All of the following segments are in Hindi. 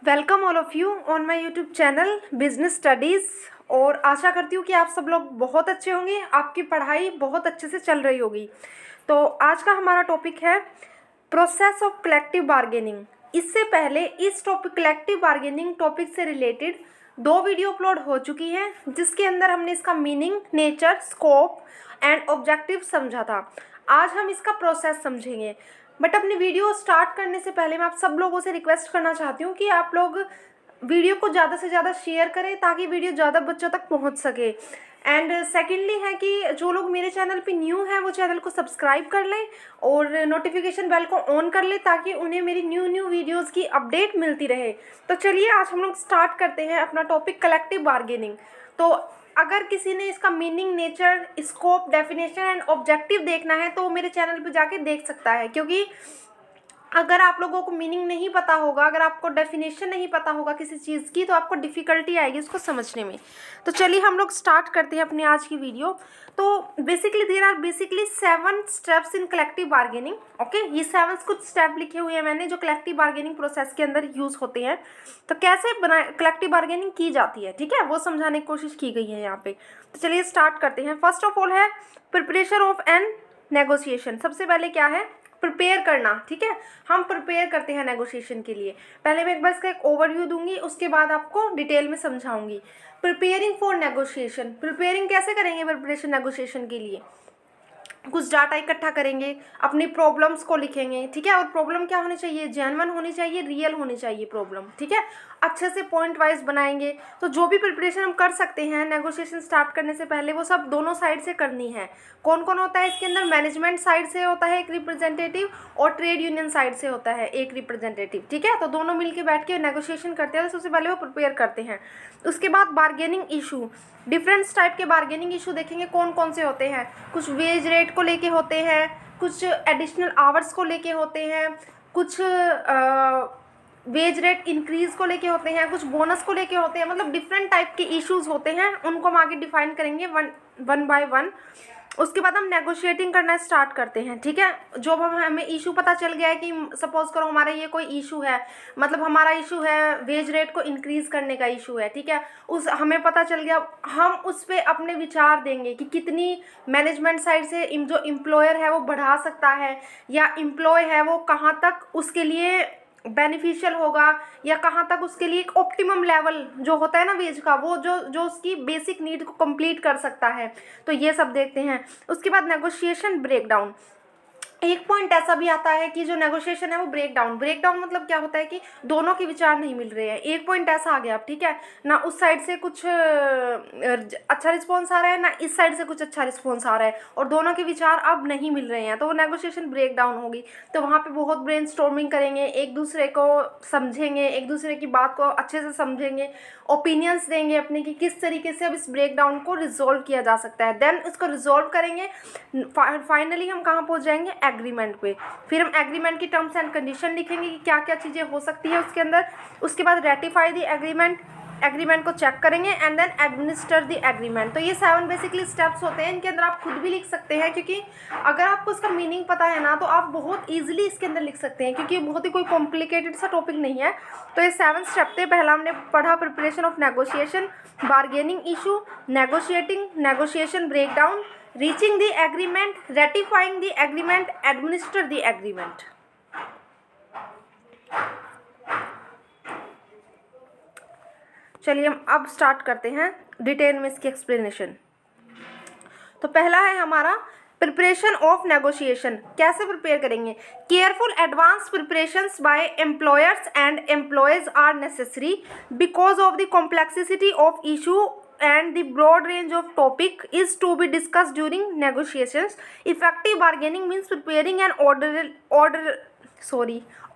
Welcome all of you on my YouTube channel business studies. और आशा करती हूँ कि आप सब लोग बहुत अच्छे होंगे, आपकी पढ़ाई बहुत अच्छे से चल रही होगी। तो आज का हमारा टॉपिक है प्रोसेस ऑफ कलेक्टिव बार्गेनिंग। इससे पहले इस टॉपिक कलेक्टिव बार्गेनिंग टॉपिक से रिलेटेड 2 वीडियो अपलोड हो चुकी हैं, जिसके अंदर हमने इसका meaning, nature, scope and objective समझा था। आज हम इसका प्रोसेस समझेंगे। बट अपनी वीडियो स्टार्ट करने से पहले मैं आप सब लोगों से रिक्वेस्ट करना चाहती हूँ कि आप लोग वीडियो को ज़्यादा से ज़्यादा शेयर करें ताकि वीडियो ज़्यादा बच्चों तक पहुँच सके। एंड सेकेंडली है कि जो लोग मेरे चैनल पे न्यू हैं वो चैनल को सब्सक्राइब कर लें और नोटिफिकेशन बेल को ऑन कर लें ताकि उन्हें मेरी न्यू वीडियोज़ की अपडेट मिलती रहे। तो चलिए आज हम लोग स्टार्ट करते हैं अपना टॉपिक कलेक्टिव बार्गेनिंग। तो अगर किसी ने इसका meaning, nature, scope, definition and objective देखना है तो वो मेरे चैनल पे जाके देख सकता है, क्योंकि अगर आप लोगों को मीनिंग नहीं पता होगा, अगर आपको डेफिनेशन नहीं पता होगा किसी चीज़ की, तो आपको डिफ़िकल्टी आएगी उसको समझने में। तो चलिए हम लोग स्टार्ट करते हैं अपनी आज की वीडियो। तो basically there are 7 steps in collective bargaining. Okay, ये 7 कुछ स्टेप लिखे हुए हैं मैंने जो कलेक्टिव बार्गेनिंग प्रोसेस के अंदर यूज़ होते हैं। तो कैसे कलेक्टिव बार्गेनिंग की जाती है, ठीक है, वो समझाने की कोशिश की गई है यहाँ पे। तो चलिए स्टार्ट करते हैं। फर्स्ट ऑफ ऑल है प्रिपरेशन ऑफ एन नेगोशिएशन। सबसे पहले क्या है? प्रिपेयर करना। ठीक है, हम प्रिपेयर करते हैं नेगोशिएशन के लिए। पहले मैं एक बार इसका एक ओवरव्यू दूंगी, उसके बाद आपको डिटेल में समझाऊंगी। प्रिपेयरिंग फॉर नेगोशिएशन, प्रिपेयरिंग कैसे करेंगे प्रिपरेशन नेगोशिएशन के लिए? कुछ डाटा इकट्ठा करेंगे, अपनी प्रॉब्लम्स को लिखेंगे, ठीक है। और प्रॉब्लम क्या होनी चाहिए? जेन्युइन होनी चाहिए, रियल होनी चाहिए प्रॉब्लम, ठीक है। अच्छे से पॉइंट वाइज बनाएंगे। तो जो भी प्रिपरेशन हम कर सकते हैं नेगोशिएशन स्टार्ट करने से पहले, वो सब दोनों साइड से करनी है। कौन कौन होता है इसके अंदर? मैनेजमेंट साइड से होता है एक रिप्रेजेंटेटिव और ट्रेड यूनियन साइड से होता है एक रिप्रेजेंटेटिव, ठीक है। तो दोनों मिलकर बैठ के नेगोशिएशन करते हैं। तो सबसे पहले वो प्रिपेयर करते हैं। उसके बाद बार्गेनिंग इशू, डिफरेंट टाइप के बार्गेनिंग इशू देखेंगे कौन कौन से होते हैं। कुछ वेज रेट को लेके होते हैं, कुछ एडिशनल आवर्स को लेके होते हैं, कुछ वेज रेट इंक्रीज को लेके होते हैं, कुछ बोनस को लेके होते हैं। मतलब डिफरेंट टाइप के इश्यूज होते हैं, उनको हम आगे डिफाइन करेंगे वन बाय वन। उसके बाद हम नेगोशिएटिंग करना स्टार्ट करते हैं, ठीक है। जो हमें इशू पता चल गया है कि सपोज करो हमारा ये कोई इशू है, मतलब हमारा इशू है वेज रेट को इंक्रीज करने का इशू है, ठीक है। उस हमें पता चल गया, हम उस पर अपने विचार देंगे कि कितनी मैनेजमेंट साइड से जो एम्प्लॉयर है वो बढ़ा सकता है, या एम्प्लॉय है वो कहाँ तक उसके लिए बेनिफिशियल होगा, या कहाँ तक उसके लिए एक ऑप्टिमम लेवल जो होता है ना वेज का, वो जो उसकी बेसिक नीड को कंप्लीट कर सकता है। तो ये सब देखते हैं। उसके बाद नेगोशिएशन ब्रेकडाउन। एक पॉइंट ऐसा भी आता है कि जो नेगोशिएशन है वो ब्रेकडाउन मतलब क्या होता है कि दोनों के विचार नहीं मिल रहे हैं। एक पॉइंट ऐसा आ गया, ठीक है ना, उस साइड से कुछ अच्छा रिस्पॉन्स आ रहा है ना, इस साइड से कुछ अच्छा रिस्पॉन्स आ रहा है, और दोनों के विचार अब नहीं मिल रहे हैं, तो वो नेगोशिएशन ब्रेकडाउन होगी। तो वहाँ पे बहुत ब्रेनस्टॉर्मिंग करेंगे, एक दूसरे को समझेंगे, एक दूसरे की बात को अच्छे से समझेंगे, ओपिनियंस देंगे अपने कि किस तरीके से अब इस ब्रेकडाउन को रिजॉल्व किया जा सकता है। देन उसको रिजॉल्व करेंगे। फाइनली हम कहाँ पहुँच जाएंगे? एग्रीमेंट पे। फिर हम एग्रीमेंट की टर्म्स एंड कंडीशन लिखेंगे कि क्या क्या चीज़ें हो सकती है उसके अंदर। उसके बाद रेटिफाई द एग्रीमेंट को चेक करेंगे and then administer the agreement. तो ये 7 बेसिकली स्टेप्स होते हैं। इनके अंदर आप खुद भी लिख सकते हैं, क्योंकि अगर आपको इसका मीनिंग पता है ना तो आप बहुत ईजिली इसके अंदर लिख सकते हैं, क्योंकि बहुत ही कोई कॉम्प्लिकेटेड सा टॉपिक नहीं है। तो ये 7 स्टेप थे। पहला हमने पढ़ा preparation of negotiation, bargaining issue, negotiation breakdown, reaching the agreement, ratifying the agreement, administer the agreement. चलिए हम अब स्टार्ट करते हैं डिटेल में इसकी एक्सप्लेनेशन। तो पहला है हमारा प्रिपरेशन ऑफ नेगोशिएशन। कैसे प्रिपेयर करेंगे? Careful advance preparations by employers and employees are necessary because of the complexity of issue and the broad range of topic is to be discussed during negotiations. Effective bargaining means preparing an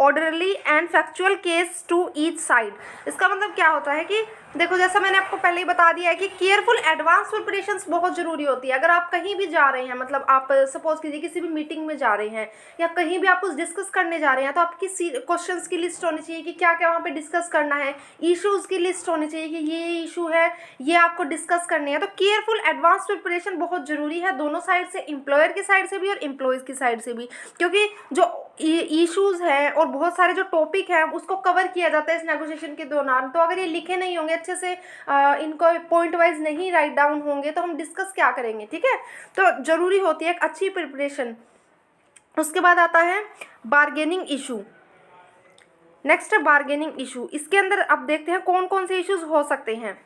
orderly and factual case to each side. इसका मतलब क्या होता है कि देखो, जैसा मैंने आपको पहले ही बता दिया है कि केयरफुल एडवांस प्रिपरेशंस बहुत ज़रूरी होती है। अगर आप कहीं भी जा रहे हैं, मतलब आप सपोज कीजिए किसी भी मीटिंग में जा रहे हैं या कहीं भी आप कुछ डिस्कस करने जा रहे हैं, तो आपकी क्वेश्चंस की लिस्ट होनी चाहिए कि क्या क्या वहाँ पे डिस्कस करना है। इश्यूज़ की लिस्ट होनी चाहिए कि ये इशू है, ये आपको डिस्कस करने हैं। तो केयरफुल एडवांस प्रिपरेशन बहुत ज़रूरी है, दोनों साइड से, एम्प्लॉयर की साइड से भी और एम्प्लॉयज़ की साइड से भी, क्योंकि जो इश्यूज़ हैं और बहुत सारे जो टॉपिक हैं उसको कवर किया जाता है इस नेगोशिएशन के दौरान। तो अगर ये लिखे नहीं होंगे अच्छे से, इनको पॉइंट वाइज नहीं राइट डाउन होंगे, तो हम डिस्कस क्या करेंगे, ठीक है। तो ज़रूरी होती है एक अच्छी प्रिपरेशन। उसके बाद आता है बार्गेनिंग इशू। नेक्स्ट है बार्गेनिंग इशू। इसके अंदर अब देखते हैं कौन कौन से इश्यूज हो सकते हैं।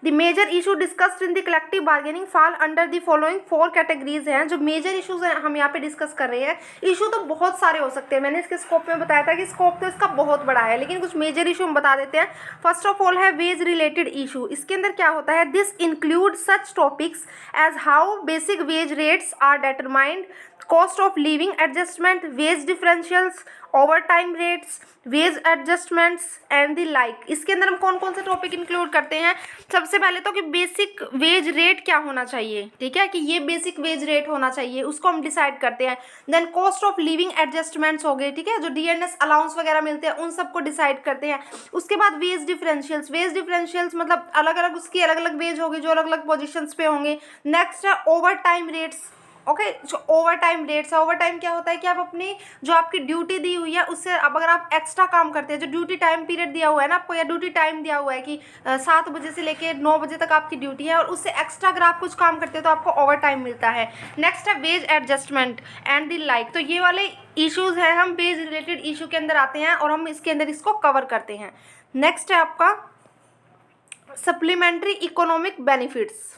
The major issue discussed in the collective bargaining fall under the following 4 categories हैं। जो मेजर इशूज हैं हम यहाँ पे डिस्कस कर रहे हैं। इशू तो बहुत सारे हो सकते हैं, मैंने इसके स्कोप में बताया था कि स्कोप तो इसका बहुत बड़ा है, लेकिन कुछ मेजर इशू हम बता देते हैं। फर्स्ट ऑफ ऑल है वेज रिलेटेड इशू। इसके अंदर क्या होता है, this include such topics as how basic wage rates are determined, cost of living adjustment, wage differentials, overtime rates, wage adjustments and the like. इसके अंदर हम कौन कौन से टॉपिक इंक्लूड करते हैं। सबसे पहले तो कि बेसिक वेज रेट क्या होना चाहिए, ठीक है, कि ये बेसिक वेज रेट होना चाहिए, उसको हम डिसाइड करते हैं। Then cost of living adjustments हो गए, ठीक है, जो डीएनएस अलाउंस वगैरह मिलते हैं उन सबको डिसाइड करते हैं। उसके बाद वेज डिफरेंशियल्स। वेज डिफरेंशियल्स मतलब अलग अलग उसकी अलग अलग वेज होगी जो अलग अलग पोजिशंस पे होंगे। नेक्स्ट है ओवर टाइम रेट्स। ओके, जो ओवर टाइम रेट्स है, ओवर टाइम क्या होता है कि आप अपनी जो आपकी ड्यूटी दी हुई है उससे अब अगर आप एक्स्ट्रा काम करते हैं, जो ड्यूटी टाइम पीरियड दिया हुआ है ना आपको, या ड्यूटी टाइम दिया हुआ है कि 7 बजे से लेके 9 बजे तक आपकी ड्यूटी है, और उससे एक्स्ट्रा अगर आप कुछ काम करते हैं तो आपको ओवर टाइम मिलता है। नेक्स्ट है wage adjustment and the like. तो ये वाले इशूज़ हैं, हम वेज रिलेटेड इशू के अंदर आते हैं और हम इसके अंदर इसको कवर करते हैं। नेक्स्ट है आपका सप्लीमेंट्री इकोनॉमिक बेनिफिट्स।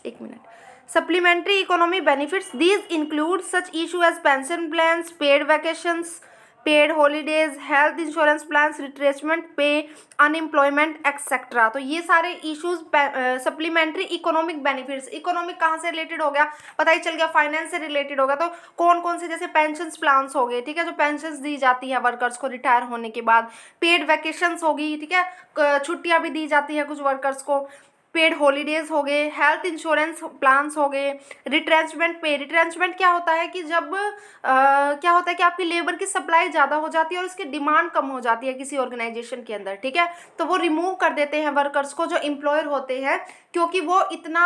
एक minute. Supplementary economy benefits, these include such issue as pension plans, paid vacations, paid holidays, health insurance plans, retrenchment pay, unemployment etc. तो ये सारे issues supplementary economic benefits. Economic कहाँ से रिलेटेड हो गया, पता ही चल गया, फाइनेंस से रिलेटेड होगा। तो कौन कौन से, जैसे पेंशन प्लान्स हो गए, ठीक है, जो पेंशन दी जाती है वर्कर्स को रिटायर होने के बाद। पेड वैकेशंस होगी, ठीक है, छुट्टियाँ भी दी जाती है कुछ वर्कर्स को। पेड हॉलीडेज हो गए, हेल्थ इंश्योरेंस प्लान्स हो गए, रिट्रेंचमेंट पे। रिट्रेंचमेंट क्या होता है कि जब क्या होता है कि आपकी लेबर की सप्लाई ज़्यादा हो जाती है और उसकी डिमांड कम हो जाती है किसी ऑर्गेनाइजेशन के अंदर, ठीक है, तो वो रिमूव कर देते हैं वर्कर्स को जो एम्प्लॉयर होते हैं, क्योंकि वो इतना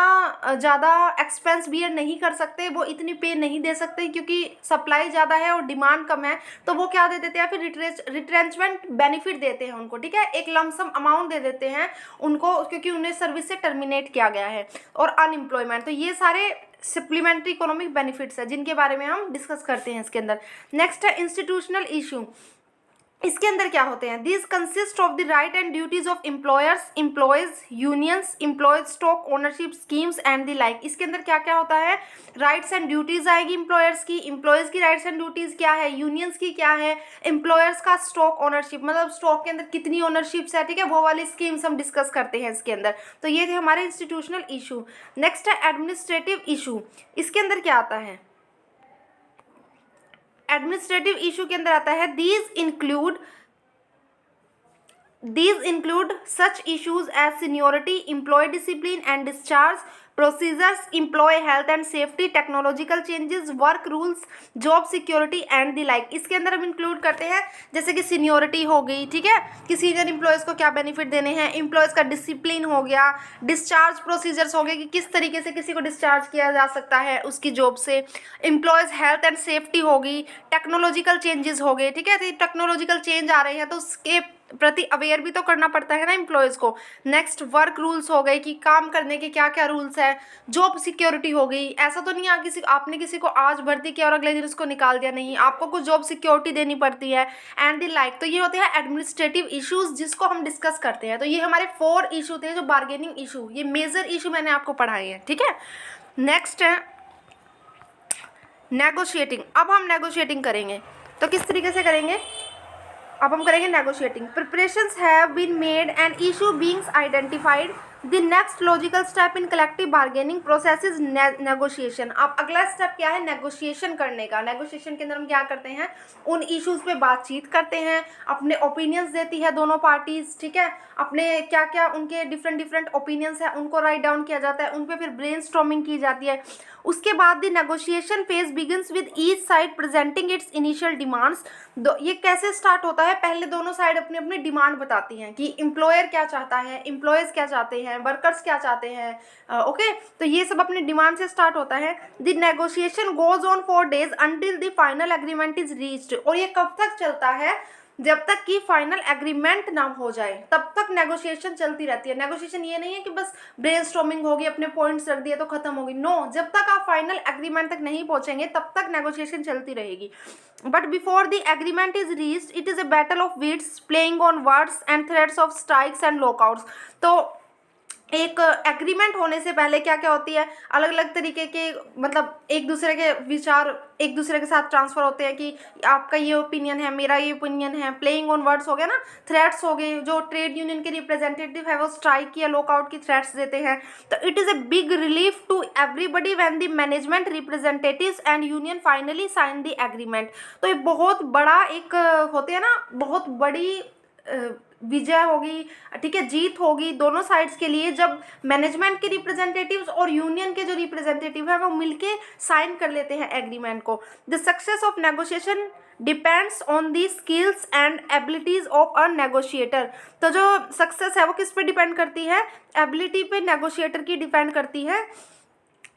ज़्यादा एक्सपेंस बियर नहीं कर सकते, वो इतनी पे नहीं दे सकते क्योंकि सप्लाई ज़्यादा है और डिमांड कम है। तो वो क्या दे देते हैं, फिर रिट्रेंचमेंट बेनिफिट देते हैं उनको, ठीक है, एक लमसम अमाउंट दे देते हैं उनको, क्योंकि उन्हें सर्विस से टर्मिनेट किया गया है। और अनएम्प्लॉयमेंट, तो ये सारे सप्लीमेंट्री इकोनॉमिक बेनिफिट्स है जिनके बारे में हम डिस्कस करते हैं इसके अंदर। नेक्स्ट है इंस्टीट्यूशनल इशू। इसके अंदर क्या होते हैं, this consist of the right and duties of employers, employees, unions, employees stock ownership schemes and the like. इसके अंदर क्या क्या होता है, राइट्स एंड ड्यूटीज आएगी एम्प्लॉयर्स की, एम्प्लॉयज की राइट्स एंड ड्यूटीज क्या है, यूनियंस की क्या है, एम्प्लॉयर्स का स्टॉक ओनरशिप, मतलब स्टॉक के अंदर कितनी ओनरशिप्स है, ठीक है, वो वाली स्कीम्स हम डिस्कस करते हैं इसके अंदर। तो ये थे हमारे इंस्टीट्यूशनल इशू। नेक्स्ट है एडमिनिस्ट्रेटिव इशू। इसके अंदर क्या आता है, एडमिनिस्ट्रेटिव इशू के अंदर आता है these include such issues as seniority, employee discipline and discharge, procedures, employee health and safety, technological changes, work rules, job security and the like। इसके अंदर हम इंक्लूड करते हैं जैसे कि सीनियोरिटी हो गई, ठीक है, कि सीनियर एम्प्लॉयज़ को क्या बेनिफिट देने हैं, एम्प्लॉयज़ का डिसिप्लिन हो गया, डिस्चार्ज प्रोसीजर्स हो गए कि किस तरीके से किसी को डिस्चार्ज किया जा सकता है उसकी जॉब से, एम्प्लॉयज़ हेल्थ एंड सेफ्टी हो गई, टेक्नोलॉजिकल चेंजेस हो गए, ठीक है, तो टेक्नोलॉजिकल चेंज आ रहे हैं तो उसके प्रति अवेयर भी तो करना पड़ता है ना एम्प्लॉयज़ को। नेक्स्ट वर्क रूल्स हो गए कि काम करने के क्या क्या रूल्स है, जॉब सिक्योरिटी हो गई, ऐसा तो नहीं है आपने किसी को आज भर्ती किया और अगले दिन उसको निकाल दिया, नहीं, आपको कुछ जॉब सिक्योरिटी देनी पड़ती है एंड द लाइक। तो ये होते हैं एडमिनिस्ट्रेटिव इश्यूज जिसको हम डिस्कस करते हैं। तो ये हमारे 4 इशू थे जो बार्गेनिंग इशू, ये मेजर इशू मैंने आपको पढ़ाए हैं, ठीक है। नेक्स्ट है नेगोशिएटिंग। अब हम नेगोशिएटिंग करेंगे, तो किस तरीके से करेंगे, अब हम करेंगे negotiating. Preparations have been made and issue beings identified, the next logical step in collective bargaining process is negotiation. अब अगला स्टेप क्या है, नेगोशिएशन करने का। नेगोशिएशन के अंदर हम क्या करते हैं, उन इश्यूज़ पे बातचीत करते हैं, अपने ओपिनियंस देती है दोनों पार्टीज, ठीक है, अपने क्या क्या उनके डिफरेंट ओपिनियंस है उनको राइट डाउन किया जाता है, उन पे फिर ब्रेनस्टॉर्मिंग की जाती है। उसके बाद the negotiation phase begins with each side presenting it's initial demands, ये कैसे स्टार्ट होता है, पहले दोनों साइड अपनी अपनी डिमांड बताती हैं कि एम्प्लॉयर क्या चाहता है, एम्प्लॉयज़ क्या चाहते हैं, वर्कर्स क्या चाहते हैं। ओके, तो ये सब अपनी डिमांड से स्टार्ट होता है। The negotiation goes on for days until the final agreement is reached. और ये कब तक चलता है, जब तक कि फाइनल एग्रीमेंट ना हो जाए तब तक नेगोशिएशन चलती रहती है। नेगोशिएशन ये नहीं है कि बस ब्रेनस्टॉर्मिंग होगी, अपने पॉइंट्स रख दिए तो खत्म होगी। नो, जब तक आप फाइनल एग्रीमेंट तक नहीं पहुंचेंगे तब तक नेगोशिएशन चलती रहेगी। But before the agreement is reached it is a battle of wits playing on words and threats of strikes and lockouts. तो एक एग्रीमेंट होने से पहले क्या क्या होती है, अलग अलग तरीके के, मतलब एक दूसरे के विचार एक दूसरे के साथ ट्रांसफर होते हैं कि आपका ये ओपिनियन है, मेरा ये ओपिनियन है। प्लेइंग ऑन वर्ड्स हो गया ना, थ्रेट्स हो गए, जो ट्रेड यूनियन के रिप्रेजेंटेटिव है वो स्ट्राइक या लॉकआउट की थ्रेट्स देते हैं। तो it is a big relief to everybody when the management representatives and union finally sign the agreement. तो ये बहुत बड़ा एक होते हैं ना, बहुत बड़ी विजय होगी, ठीक है, जीत होगी दोनों साइड्स के लिए, जब मैनेजमेंट के रिप्रेजेंटेटिव्स और यूनियन के जो रिप्रेजेंटेटिव है वो मिलके साइन कर लेते हैं एग्रीमेंट को। The success of negotiation depends on the skills and abilities of a negotiator. तो जो सक्सेस है वो किस पे डिपेंड करती है, एबिलिटी पे नेगोशिएटर की डिपेंड करती है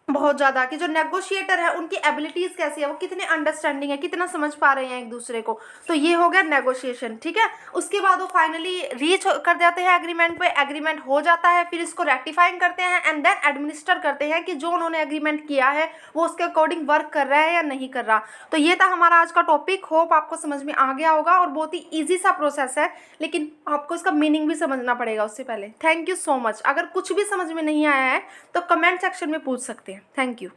बहुत ज़्यादा, कि जो नेगोशिएटर है उनकी एबिलिटीज़ कैसी है, वो कितने अंडरस्टैंडिंग है, कितना समझ पा रहे हैं एक दूसरे को। तो ये हो गया नेगोशिएशन, ठीक है। उसके बाद वो फाइनली रीच कर जाते हैं एग्रीमेंट पे, एग्रीमेंट हो जाता है, फिर इसको रेक्टिफाइंग करते हैं एंड देन एडमिनिस्टर करते हैं कि जो उन्होंने एग्रीमेंट किया है वो उसके अकॉर्डिंग वर्क कर रहा है या नहीं कर रहा। तो ये था हमारा आज का टॉपिक। होप आपको समझ में आ गया होगा, और बहुत ही ईजी सा प्रोसेस है, लेकिन आपको इसका मीनिंग भी समझना पड़ेगा उससे पहले। Thank you so much. अगर कुछ भी समझ में नहीं आया है तो कमेंट सेक्शन में पूछ सकते हैं। Thank you.